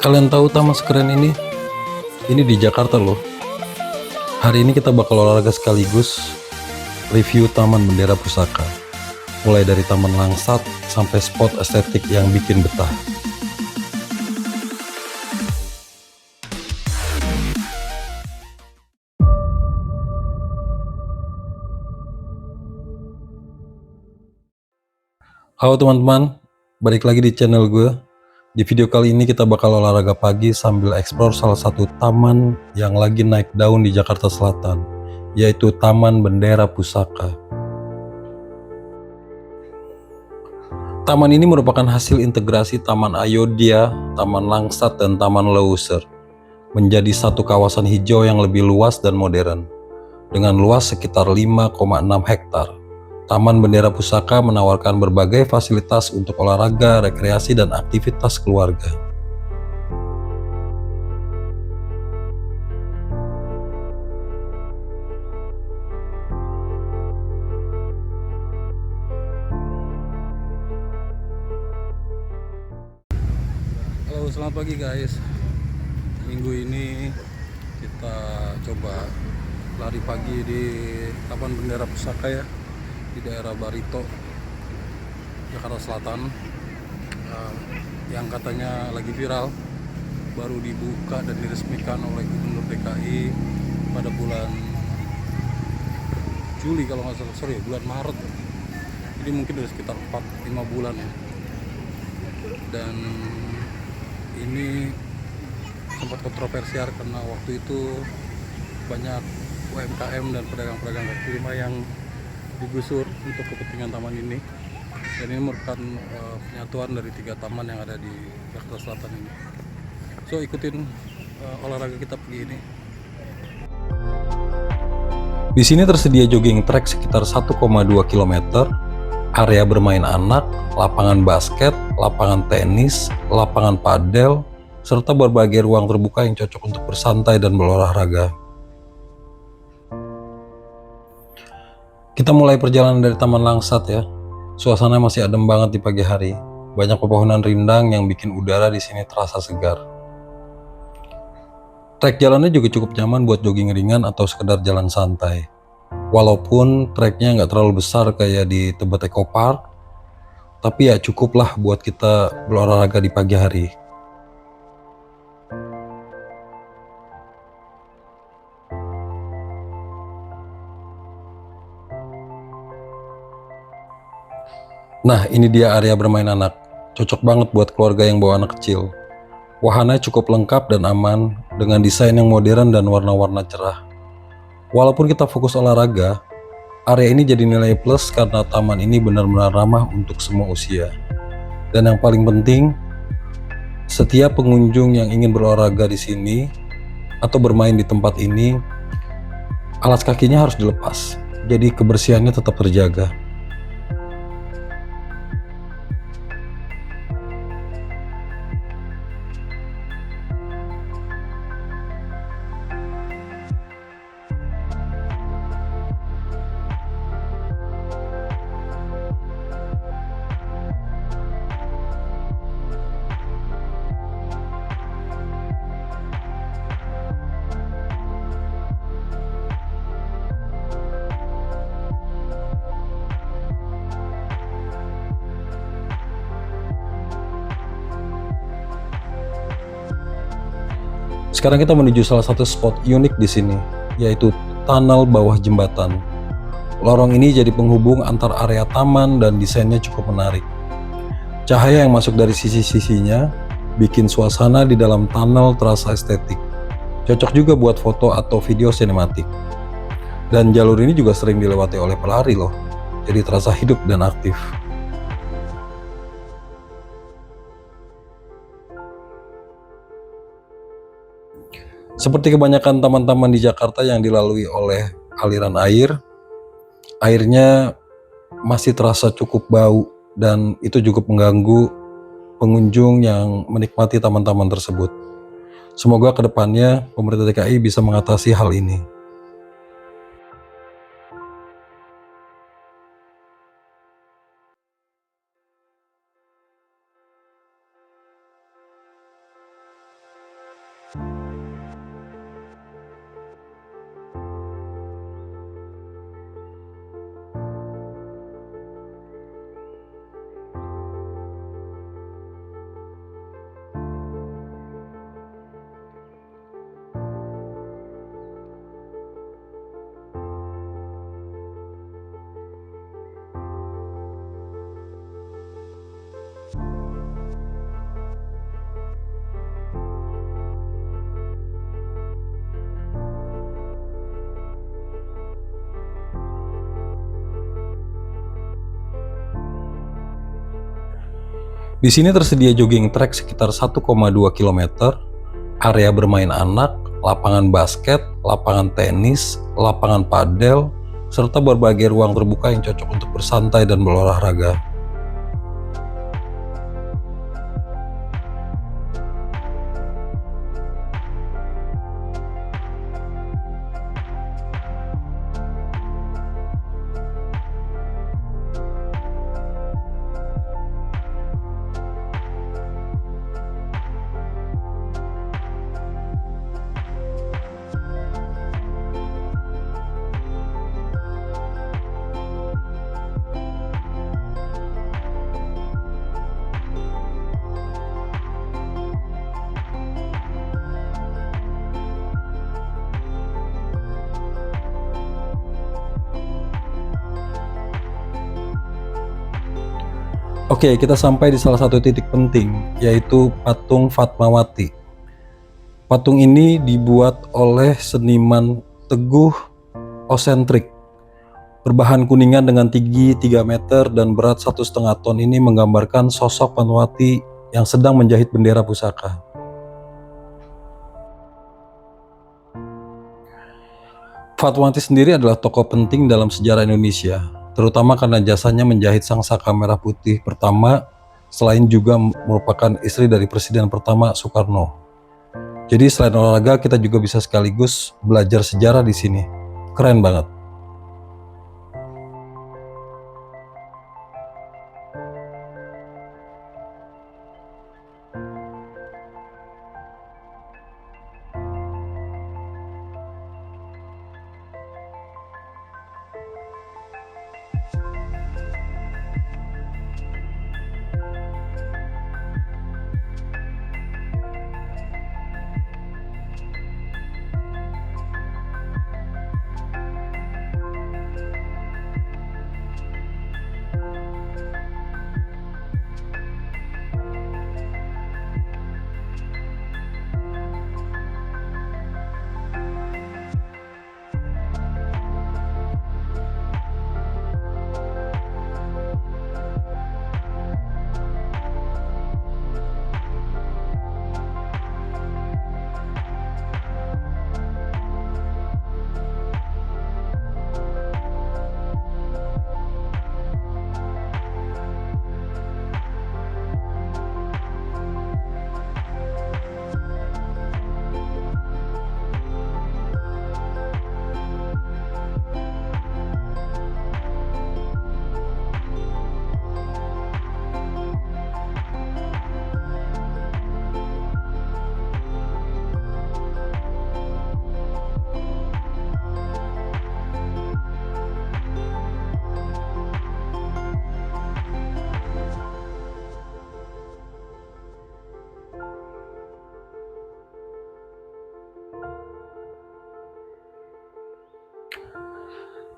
Kalian tahu taman sekeren ini? Ini di Jakarta loh. Hari ini kita bakal olahraga sekaligus review Taman Bendera Pusaka. Mulai dari Taman Langsat sampai spot estetik yang bikin betah. Halo teman-teman, balik lagi di channel gue. Di video kali ini kita bakal olahraga pagi sambil eksplor salah satu taman yang lagi naik daun di Jakarta Selatan, yaitu Taman Bendera Pusaka. Taman ini merupakan hasil integrasi Taman Ayodhya, Taman Langsat, dan Taman Leuser menjadi satu kawasan hijau yang lebih luas dan modern. Dengan luas sekitar 5,6 hektar, Taman Bendera Pusaka menawarkan berbagai fasilitas untuk olahraga, rekreasi, dan aktivitas keluarga. Halo, selamat pagi guys. Minggu ini kita coba lari pagi di Taman Bendera Pusaka ya, di daerah Barito, Jakarta Selatan, yang katanya lagi viral, baru dibuka dan diresmikan oleh Gubernur DKI pada bulan Juli kalau nggak salah, bulan Maret. Jadi mungkin udah sekitar 4-5 bulan ya. Dan ini sempat kontroversial karena waktu itu banyak UMKM dan pedagang-pedagang kaki lima yang digusur untuk kepentingan taman ini. Dan ini merupakan penyatuan dari 3 taman yang ada di Jakarta Selatan ini. So ikutin olahraga kita pagi ini. Di sini tersedia jogging track sekitar 1,2 km, area bermain anak, lapangan basket, lapangan tenis, lapangan padel, serta berbagai ruang terbuka yang cocok untuk bersantai dan berolahraga. Kita mulai perjalanan dari Taman Langsat ya. Suasana masih adem banget di pagi hari. Banyak pepohonan rindang yang bikin udara di sini terasa segar. Trek jalannya juga cukup nyaman buat jogging ringan atau sekedar jalan santai. Walaupun treknya nggak terlalu besar kayak di Tebet Eco Park, tapi ya cukuplah buat kita berolahraga di pagi hari. Nah, ini dia area bermain anak. Cocok banget buat keluarga yang bawa anak kecil. Wahananya cukup lengkap dan aman, dengan desain yang modern dan warna-warna cerah. Walaupun kita fokus olahraga, area ini jadi nilai plus karena taman ini benar-benar ramah untuk semua usia. Dan yang paling penting, setiap pengunjung yang ingin berolahraga di sini atau bermain di tempat ini, alas kakinya harus dilepas. Jadi kebersihannya tetap terjaga. Sekarang kita menuju salah satu spot unik di sini, yaitu tunnel bawah jembatan. Lorong ini jadi penghubung antar area taman dan desainnya cukup menarik. Cahaya yang masuk dari sisi-sisinya bikin suasana di dalam tunnel terasa estetik. Cocok juga buat foto atau video sinematik. Dan jalur ini juga sering dilewati oleh pelari loh, jadi terasa hidup dan aktif. Seperti kebanyakan taman-taman di Jakarta yang dilalui oleh aliran air, airnya masih terasa cukup bau dan itu cukup mengganggu pengunjung yang menikmati taman-taman tersebut. Semoga kedepannya pemerintah DKI bisa mengatasi hal ini. Di sini tersedia jogging track sekitar 1,2 km, area bermain anak, lapangan basket, lapangan tenis, lapangan padel, serta berbagai ruang terbuka yang cocok untuk bersantai dan berolahraga. Oke, kita sampai di salah satu titik penting, yaitu patung Fatmawati. Patung ini dibuat oleh seniman Teguh Ossentrik. Berbahan kuningan dengan tinggi 3 meter dan berat 1,5 ton ini menggambarkan sosok Fatmawati yang sedang menjahit bendera pusaka. Fatmawati sendiri adalah tokoh penting dalam sejarah Indonesia, terutama karena jasanya menjahit sangsaka merah putih pertama, selain juga merupakan istri dari Presiden pertama Soekarno. Jadi selain olahraga, kita juga bisa sekaligus belajar sejarah di sini. Keren banget.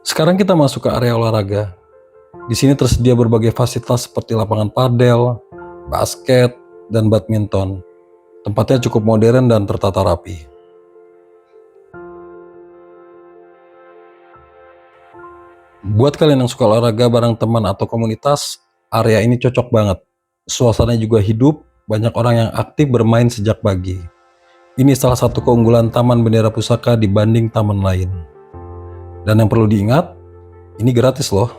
Sekarang kita masuk ke area olahraga. Di sini tersedia berbagai fasilitas seperti lapangan padel, basket, dan badminton. Tempatnya cukup modern dan tertata rapi. Buat kalian yang suka olahraga bareng teman atau komunitas, area ini cocok banget. Suasananya juga hidup, banyak orang yang aktif bermain sejak pagi. Ini salah satu keunggulan Taman Bendera Pusaka dibanding taman lain. Dan yang perlu diingat, ini gratis loh.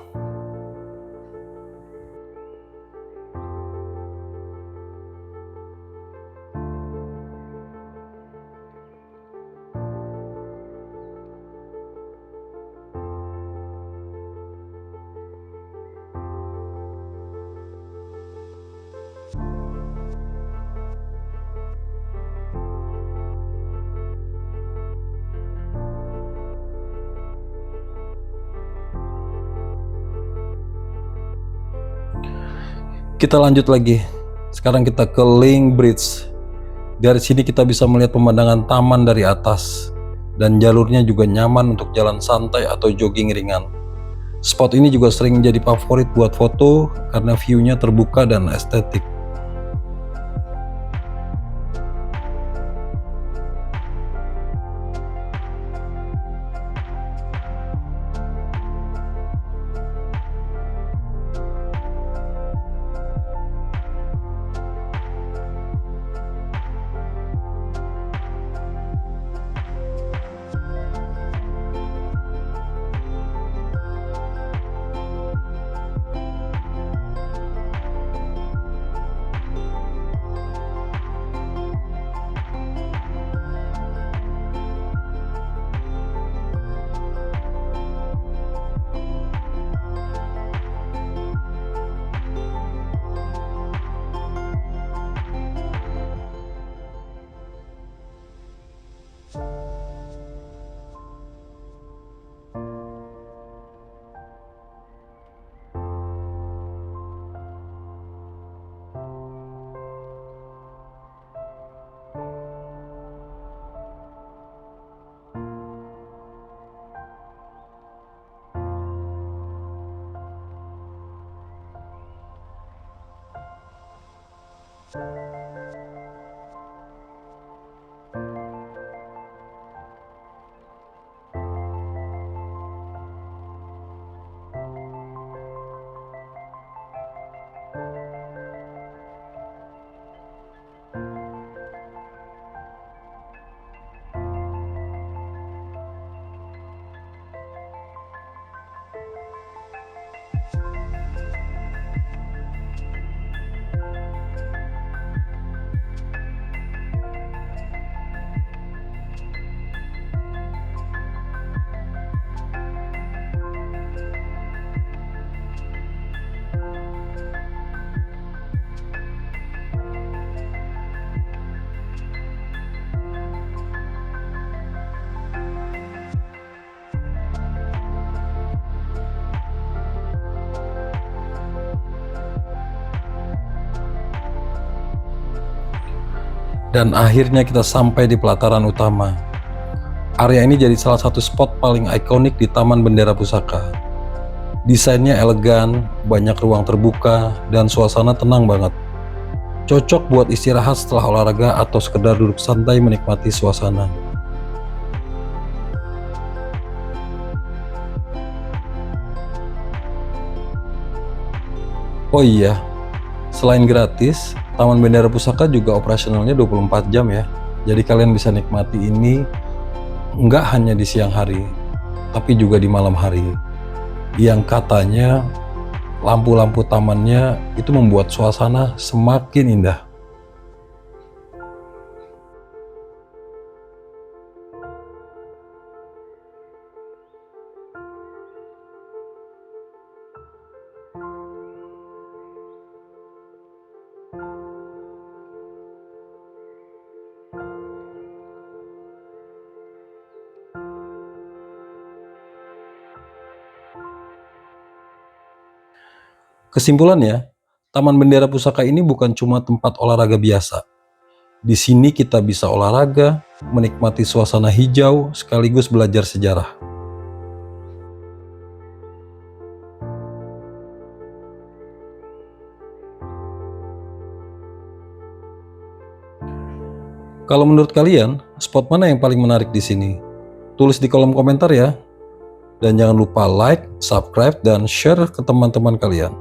Kita lanjut lagi. Sekarang kita ke Link Bridge. Dari sini kita bisa melihat pemandangan taman dari atas. Dan jalurnya juga nyaman untuk jalan santai atau jogging ringan. Spot ini juga sering jadi favorit buat foto karena view-nya terbuka dan estetik. Dan akhirnya kita sampai di pelataran utama. Area ini jadi salah satu spot paling ikonik di Taman Bendera Pusaka. Desainnya elegan, banyak ruang terbuka, dan suasana tenang banget. Cocok buat istirahat setelah olahraga atau sekedar duduk santai menikmati suasana. Oh iya, selain gratis, Taman Bendera Pusaka juga operasionalnya 24 jam ya. Jadi kalian bisa nikmati ini nggak hanya di siang hari, tapi juga di malam hari. Yang katanya lampu-lampu tamannya itu membuat suasana semakin indah. Kesimpulannya, Taman Bendera Pusaka ini bukan cuma tempat olahraga biasa. Di sini kita bisa olahraga, menikmati suasana hijau, sekaligus belajar sejarah. Kalau menurut kalian, spot mana yang paling menarik di sini? Tulis di kolom komentar ya. Dan jangan lupa like, subscribe, dan share ke teman-teman kalian.